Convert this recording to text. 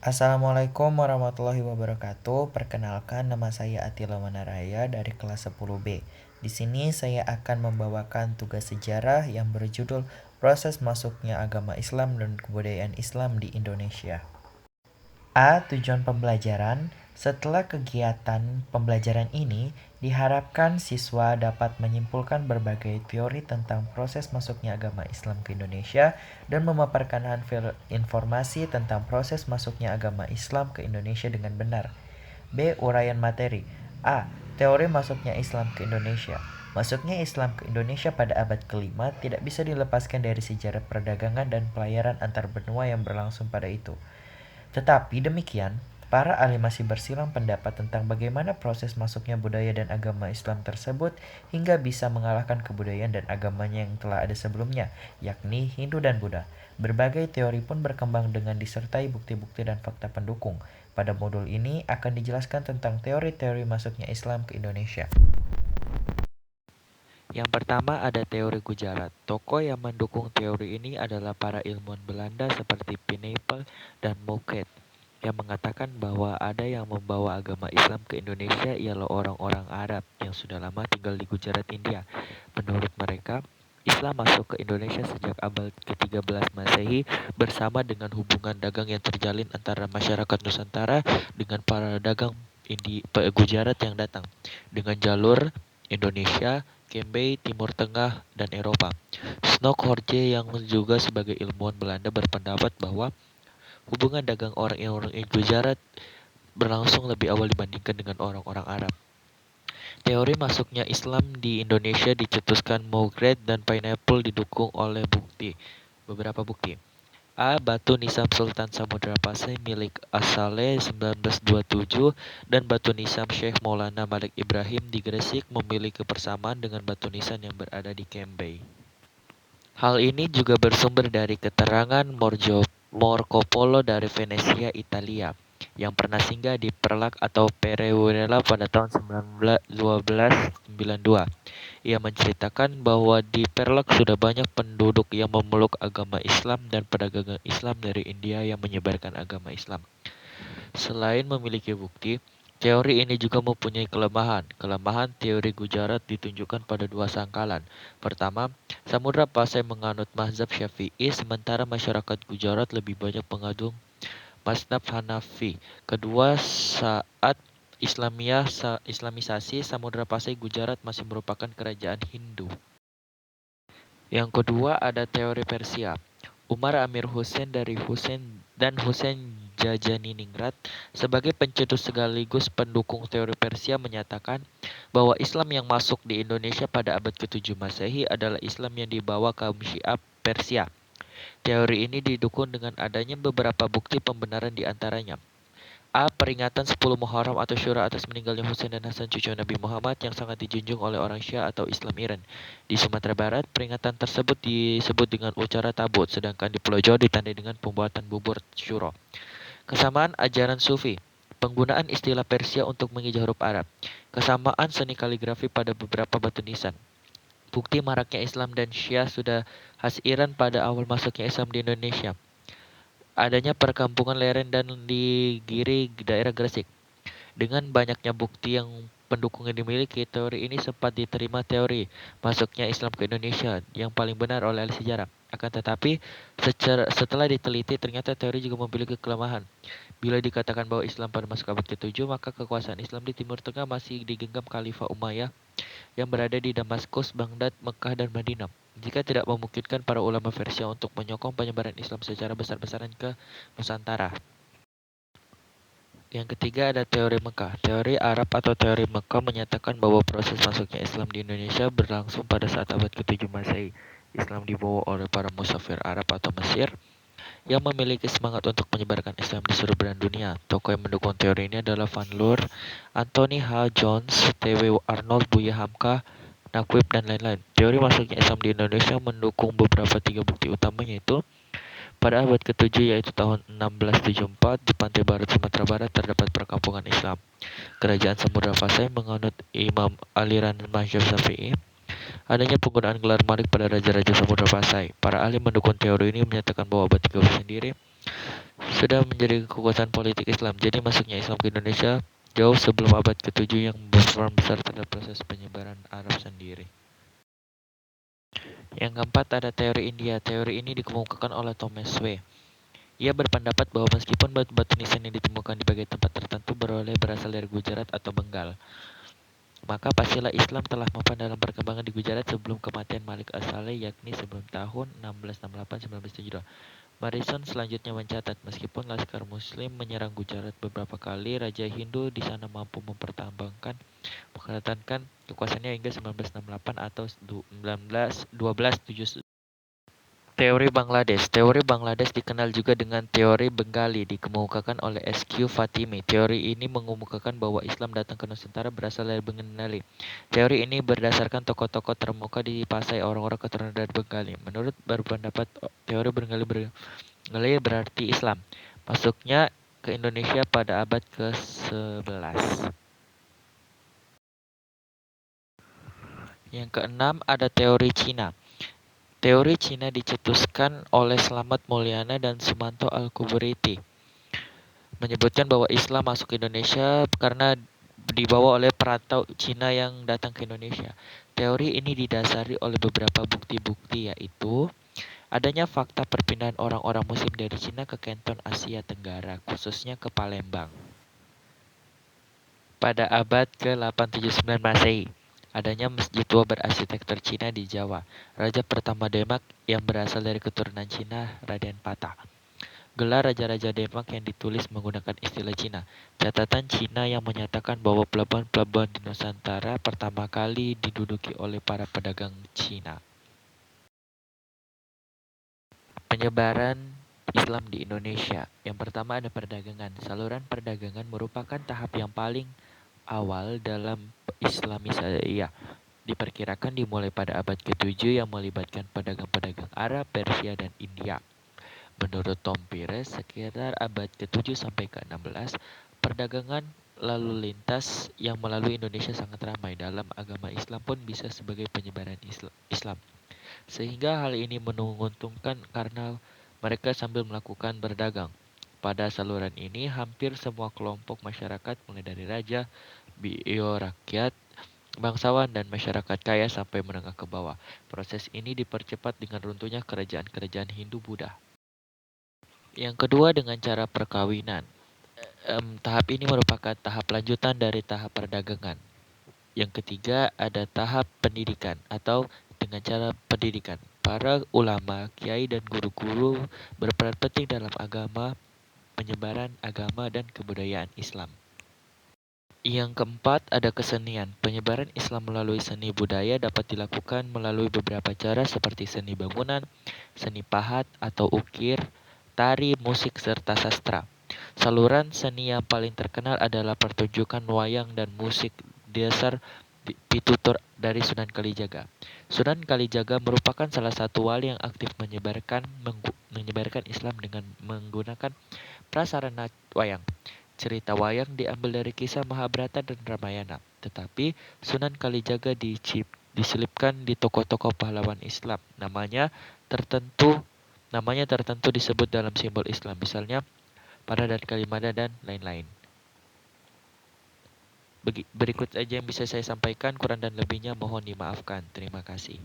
Assalamualaikum warahmatullahi wabarakatuh. Perkenalkan, nama saya Atila Manaraya dari kelas 10B. Di sini saya akan membawakan tugas sejarah yang berjudul Proses Masuknya Agama Islam dan Kebudayaan Islam di Indonesia. Tujuan pembelajaran. Setelah kegiatan pembelajaran ini, diharapkan siswa dapat menyimpulkan berbagai teori tentang proses masuknya agama Islam ke Indonesia dan memaparkan informasi tentang proses masuknya agama Islam ke Indonesia dengan benar. B. Uraian materi. Teori masuknya Islam ke Indonesia. Masuknya Islam ke Indonesia pada abad ke-5 tidak bisa dilepaskan dari sejarah perdagangan dan pelayaran antar benua yang berlangsung pada itu. Tetapi demikian, para ahli masih bersilang pendapat tentang bagaimana proses masuknya budaya dan agama Islam tersebut hingga bisa mengalahkan kebudayaan dan agamanya yang telah ada sebelumnya, yakni Hindu dan Buddha. Berbagai teori pun berkembang dengan disertai bukti-bukti dan fakta pendukung. Pada modul ini akan dijelaskan tentang teori-teori masuknya Islam ke Indonesia. Yang pertama ada teori Gujarat. Tokoh yang mendukung teori ini adalah para ilmuwan Belanda seperti Pineapple dan Mouquet yang mengatakan bahwa ada yang membawa agama Islam ke Indonesia ialah orang-orang Arab yang sudah lama tinggal di Gujarat, India. Menurut mereka, Islam masuk ke Indonesia sejak abad ke-13 Masehi bersama dengan hubungan dagang yang terjalin antara masyarakat Nusantara dengan para dagang Gujarat yang datang dengan jalur Indonesia, Kembei, Timur Tengah, dan Eropa. Snokhorje yang juga sebagai ilmuwan Belanda berpendapat bahwa hubungan dagang orang Gujarat berlangsung lebih awal dibandingkan dengan orang-orang Arab. Teori masuknya Islam di Indonesia dicetuskan Mouquet dan Pineapple didukung oleh beberapa bukti. Batu nisan Sultan Samudra Pasai milik As-Saleh 1927 dan batu nisan Syekh Maulana Malik Ibrahim di Gresik memiliki kebersamaan dengan batu nisan yang berada di Kembei. Hal ini juga bersumber dari keterangan Marco Polo dari Venesia, Italia, yang pernah singgah di Perlak atau Pereira pada tahun 1292. Ia menceritakan bahwa di Perlak sudah banyak penduduk yang memeluk agama Islam dan pedagang Islam dari India yang menyebarkan agama Islam. Selain memiliki bukti, teori ini juga mempunyai kelemahan. Kelemahan teori Gujarat ditunjukkan pada dua sangkalan. Pertama, Samudra Pasai menganut mazhab Syafi'i, sementara masyarakat Gujarat lebih banyak pengadung mazhab Hanafi. Kedua, saat Islamisasi Samudra Pasai, Gujarat masih merupakan kerajaan Hindu. Yang kedua ada teori Persia. Umar Amir Hussein dan Hussein Jajaniningrat sebagai pencetus sekaligus pendukung teori Persia menyatakan bahwa Islam yang masuk di Indonesia pada abad ke-7 Masehi adalah Islam yang dibawa kaum Syiah Persia. Teori ini didukung dengan adanya beberapa bukti pembenaran di antaranya. Peringatan 10 Muharram atau Syura atas meninggalnya Husain dan Hasan cucu Nabi Muhammad yang sangat dijunjung oleh orang Syiah atau Islam Iran. Di Sumatera Barat, peringatan tersebut disebut dengan ucara tabut, sedangkan di Pulau Jawa ditandai dengan pembuatan bubur syuro. Kesamaan ajaran Sufi. Penggunaan istilah Persia untuk mengeja huruf Arab. Kesamaan seni kaligrafi pada beberapa batu nisan. Bukti maraknya Islam dan Syiah sudah khas Iran pada awal masuknya Islam di Indonesia. Adanya perkampungan lereng dan di Giri daerah Gresik. Dengan banyaknya bukti yang pendukungnya dimiliki, teori ini sempat diterima teori masuknya Islam ke Indonesia yang paling benar oleh ahli sejarah. Akan tetapi, setelah diteliti ternyata teori juga memiliki kelemahan. Bila dikatakan bahwa Islam pada masuk abad ke-7, maka kekuasaan Islam di Timur Tengah masih digenggam Khalifah Umayyah yang berada di Damaskus, Baghdad, Mekah, dan Madinah. Jika tidak memungkinkan para ulama Persia untuk menyokong penyebaran Islam secara besar-besaran ke Nusantara. Yang ketiga ada teori Mekah. Teori Arab atau teori Mekah menyatakan bahwa proses masuknya Islam di Indonesia berlangsung pada saat abad ke-7 Masehi. Islam dibawa oleh para musafir Arab atau Mesir yang memiliki semangat untuk menyebarkan Islam di seluruh belahan dunia. Tokoh yang mendukung teori ini adalah Van Loor, Anthony H. Jones, T.W. Arnold, Buya Hamka, Naquib, dan lain-lain. Teori masuknya Islam di Indonesia mendukung tiga bukti utama, yaitu pada abad ke-7 yaitu tahun 1674 di pantai barat Sumatera Barat terdapat perkampungan Islam. Kerajaan Samudra Pasai menganut imam aliran mazhab Syafi'i. Adanya penggunaan gelar Malik pada raja-raja Samudra Pasai. Para ahli mendukung teori ini menyatakan bahwa abad 13 sendiri sudah menjadi kekuatan politik Islam. Jadi masuknya Islam ke Indonesia jauh sebelum abad ke-7 yang berperan besar terhadap proses penyebaran Arab sendiri. Yang keempat ada teori India. Teori ini dikemukakan oleh Thomas W. Ia berpendapat bahwa meskipun batu-batu nisan yang ditemukan di bagian tempat tertentu berasal dari Gujarat atau Bengal, maka pastilah Islam telah mapan dalam perkembangan di Gujarat sebelum kematian Malik As-Saleh, yakni sebelum tahun 1668-1972. Morrison selanjutnya mencatat, meskipun laskar Muslim menyerang Gujarat beberapa kali, Raja Hindu di sana mampu mempertahankan kekuasaannya hingga 1968 atau 1270. Teori Bangladesh. Teori Bangladesh dikenal juga dengan teori Bengali, dikemukakan oleh S.Q. Fatimi. Teori ini mengemukakan bahwa Islam datang ke Nusantara berasal dari Bengali. Teori ini berdasarkan tokoh-tokoh termuka di Pasai orang-orang keturunan dari Bengali. Menurut berpendapat, teori Bengali berarti Islam masuknya ke Indonesia pada abad ke-11. Yang keenam ada teori Cina. Teori Cina dicetuskan oleh Slamet Mulyana dan Sumanto Al-Kubriti, menyebutkan bahwa Islam masuk ke Indonesia karena dibawa oleh perantau Cina yang datang ke Indonesia. Teori ini didasari oleh beberapa bukti-bukti, yaitu adanya fakta perpindahan orang-orang Muslim dari Cina ke Kanton Asia Tenggara, khususnya ke Palembang, pada abad ke-879 Masehi. Adanya masjid tua berarsitektur Cina di Jawa. Raja pertama Demak yang berasal dari keturunan Cina, Raden Patah. Gelar raja-raja Demak yang ditulis menggunakan istilah Cina. Catatan Cina yang menyatakan bahwa pelabuhan-pelabuhan di Nusantara pertama kali diduduki oleh para pedagang Cina. Penyebaran Islam di Indonesia. Yang pertama ada perdagangan. Saluran perdagangan merupakan tahap yang paling awal dalam Islamisasi. Diperkirakan dimulai pada abad ke-7 yang melibatkan pedagang-pedagang Arab, Persia, dan India. Menurut Tom Pires, sekitar abad ke-7 sampai ke-16, perdagangan lalu lintas yang melalui Indonesia sangat ramai. Dalam agama Islam pun bisa sebagai penyebaran Islam. Sehingga hal ini menguntungkan karena mereka sambil melakukan berdagang. Pada saluran ini, hampir semua kelompok masyarakat, mulai dari raja, rakyat, bangsawan, dan masyarakat kaya sampai menengah ke bawah. Proses ini dipercepat dengan runtuhnya kerajaan-kerajaan Hindu-Buddha. Yang kedua dengan cara perkawinan. Tahap ini merupakan tahap lanjutan dari tahap perdagangan. Yang ketiga ada tahap pendidikan atau dengan cara pendidikan. Para ulama, kiai, dan guru-guru berperan penting dalam penyebaran agama dan kebudayaan Islam. Yang keempat ada kesenian. Penyebaran Islam melalui seni budaya dapat dilakukan melalui beberapa cara seperti seni bangunan, seni pahat atau ukir, tari, musik, serta sastra. Saluran seni yang paling terkenal adalah pertunjukan wayang dan musik dasar pitutur dari Sunan Kalijaga. Sunan Kalijaga merupakan salah satu wali yang aktif menyebarkan Islam dengan menggunakan prasarana wayang. Cerita wayang diambil dari kisah Mahabharata dan Ramayana, tetapi Sunan Kalijaga diselipkan di tokoh-tokoh pahlawan Islam. Namanya tertentu disebut dalam simbol Islam, misalnya Pada dan Kalimada dan lain-lain. Berikut saja yang bisa saya sampaikan, kurang dan lebihnya mohon dimaafkan. Terima kasih.